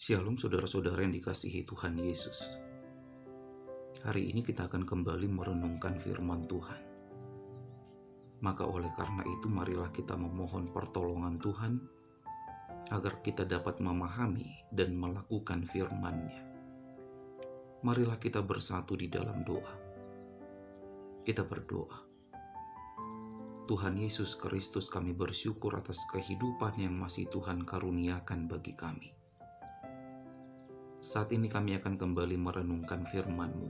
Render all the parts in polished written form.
Shalom saudara-saudara yang dikasihi Tuhan Yesus. Hari ini kita akan kembali merenungkan firman Tuhan. Maka oleh karena itu marilah kita memohon pertolongan Tuhan agar kita dapat memahami dan melakukan firman-Nya. Marilah kita bersatu di dalam doa. Kita berdoa. Tuhan Yesus Kristus, kami bersyukur atas kehidupan yang masih Tuhan karuniakan bagi kami. Saat ini kami akan kembali merenungkan firman-Mu.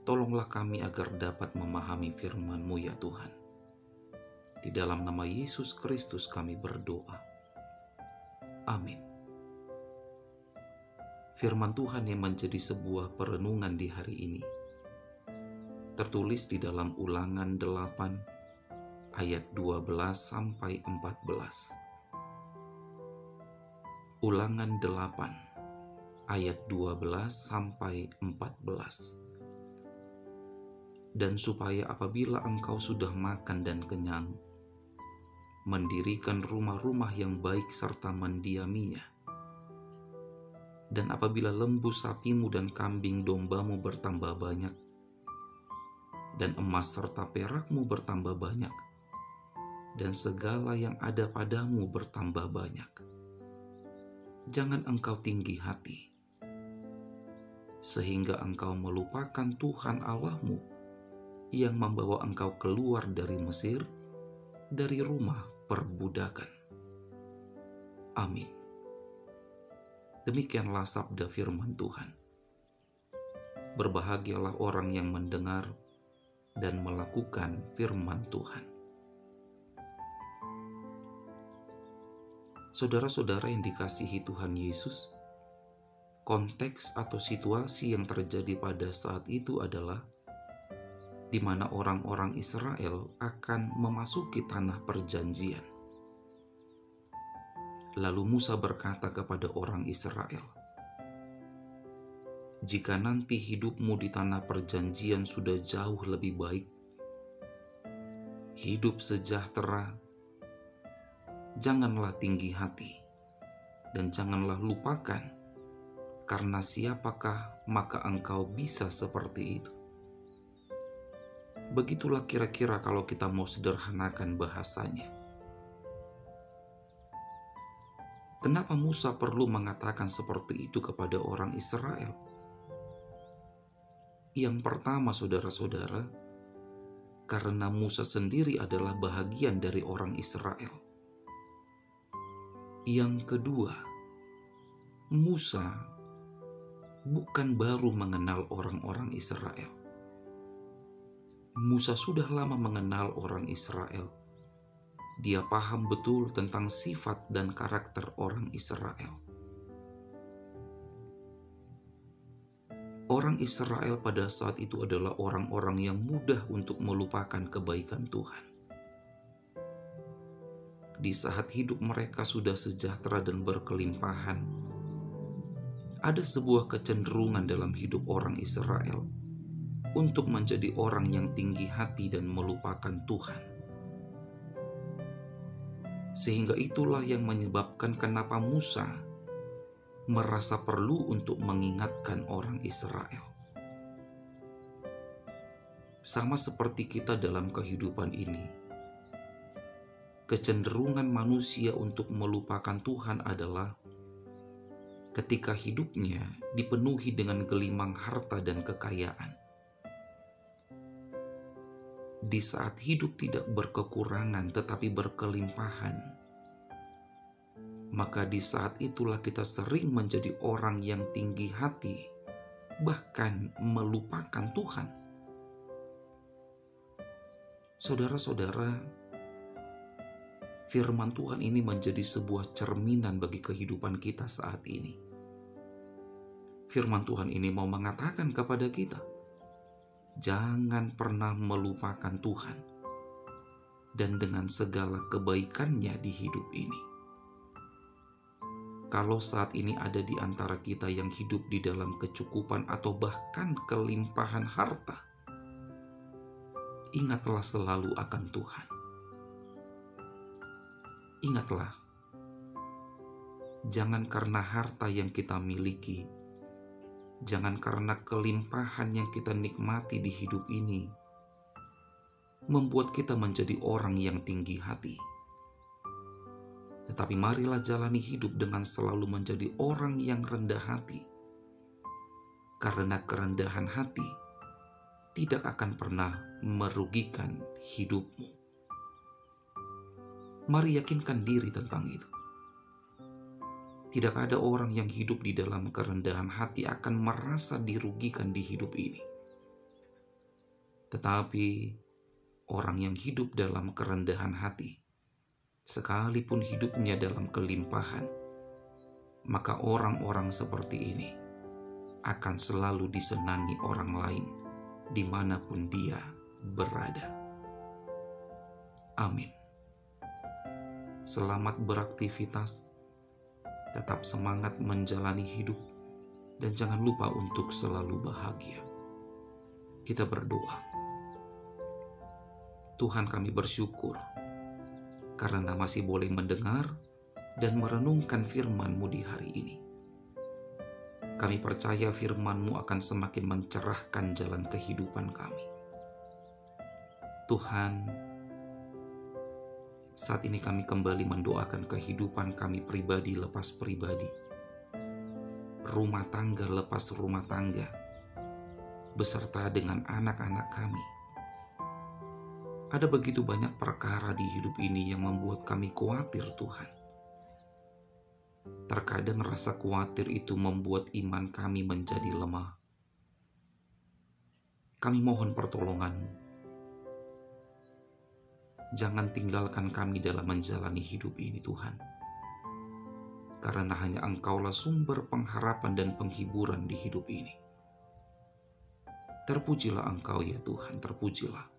Tolonglah kami agar dapat memahami firman-Mu ya Tuhan. Di dalam nama Yesus Kristus kami berdoa. Amin. Firman Tuhan yang menjadi sebuah perenungan di hari ini tertulis di dalam Ulangan 8 ayat 12 sampai 14. Ulangan 8 ayat 12 sampai 14. Dan supaya apabila engkau sudah makan dan kenyang, mendirikan rumah-rumah yang baik serta mendiaminya. Dan apabila lembu sapimu dan kambing dombamu bertambah banyak, dan emas serta perakmu bertambah banyak, dan segala yang ada padamu bertambah banyak, jangan engkau tinggi hati, sehingga engkau melupakan Tuhan Allahmu yang membawa engkau keluar dari Mesir, dari rumah perbudakan. Amin. Demikianlah sabda firman Tuhan. Berbahagialah orang yang mendengar dan melakukan firman Tuhan. Saudara-saudara yang dikasihi Tuhan Yesus, konteks atau situasi yang terjadi pada saat itu adalah di mana orang-orang Israel akan memasuki tanah perjanjian. Lalu Musa berkata kepada orang Israel, "Jika nanti hidupmu di tanah perjanjian sudah jauh lebih baik, hidup sejahtera, janganlah tinggi hati, dan janganlah lupakan, karena siapakah maka engkau bisa seperti itu." Begitulah kira-kira kalau kita mau sederhanakan bahasanya. Kenapa Musa perlu mengatakan seperti itu kepada orang Israel? Yang pertama, saudara-saudara, karena Musa sendiri adalah bahagian dari orang Israel. Yang kedua, Musa bukan baru mengenal orang-orang Israel. Musa sudah lama mengenal orang Israel. Dia paham betul tentang sifat dan karakter orang Israel. Orang Israel pada saat itu adalah orang-orang yang mudah untuk melupakan kebaikan Tuhan. Di saat hidup mereka sudah sejahtera dan berkelimpahan, ada sebuah kecenderungan dalam hidup orang Israel untuk menjadi orang yang tinggi hati dan melupakan Tuhan. Sehingga itulah yang menyebabkan kenapa Musa merasa perlu untuk mengingatkan orang Israel. Sama seperti kita dalam kehidupan ini, kecenderungan manusia untuk melupakan Tuhan adalah ketika hidupnya dipenuhi dengan gelimang harta dan kekayaan. Di saat hidup tidak berkekurangan tetapi berkelimpahan, maka di saat itulah kita sering menjadi orang yang tinggi hati, bahkan melupakan Tuhan. Saudara-saudara, firman Tuhan ini menjadi sebuah cerminan bagi kehidupan kita saat ini. Firman Tuhan ini mau mengatakan kepada kita, jangan pernah melupakan Tuhan dan dengan segala kebaikannya di hidup ini. Kalau saat ini ada di antara kita yang hidup di dalam kecukupan atau bahkan kelimpahan harta, ingatlah selalu akan Tuhan. Ingatlah Jangan karena harta yang kita miliki, jangan karena kelimpahan yang kita nikmati di hidup ini, membuat kita menjadi orang yang tinggi hati. Tetapi marilah jalani hidup dengan selalu menjadi orang yang rendah hati. Karena kerendahan hati tidak akan pernah merugikan hidupmu. Mari yakinkan diri tentang itu. Tidak ada orang yang hidup di dalam kerendahan hati akan merasa dirugikan di hidup ini. Tetapi orang yang hidup dalam kerendahan hati, sekalipun hidupnya dalam kelimpahan, maka orang-orang seperti ini akan selalu disenangi orang lain dimanapun dia berada. Amin. Selamat beraktivitas, tetap semangat menjalani hidup, dan jangan lupa untuk selalu bahagia. Kita berdoa. Tuhan, kami bersyukur karena masih boleh mendengar dan merenungkan firman-Mu di hari ini. Kami percaya firman-Mu akan semakin mencerahkan jalan kehidupan kami. Tuhan, saat ini kami kembali mendoakan kehidupan kami pribadi lepas pribadi, rumah tangga lepas rumah tangga, beserta dengan anak-anak kami. Ada begitu banyak perkara di hidup ini yang membuat kami khawatir, Tuhan. Terkadang rasa khawatir itu membuat iman kami menjadi lemah. Kami mohon pertolongan-Mu. Jangan tinggalkan kami dalam menjalani hidup ini, Tuhan. Karena hanya Engkaulah sumber pengharapan dan penghiburan di hidup ini. Terpujilah Engkau ya Tuhan, terpujilah.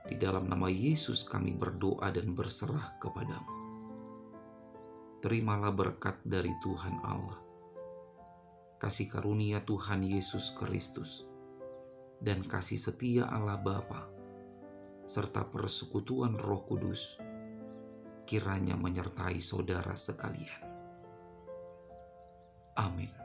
Di dalam nama Yesus kami berdoa dan berserah kepadamu. Terimalah berkat dari Tuhan Allah, kasih karunia Tuhan Yesus Kristus, dan kasih setia Allah Bapa, serta persekutuan Roh Kudus, kiranya menyertai saudara sekalian. Amin.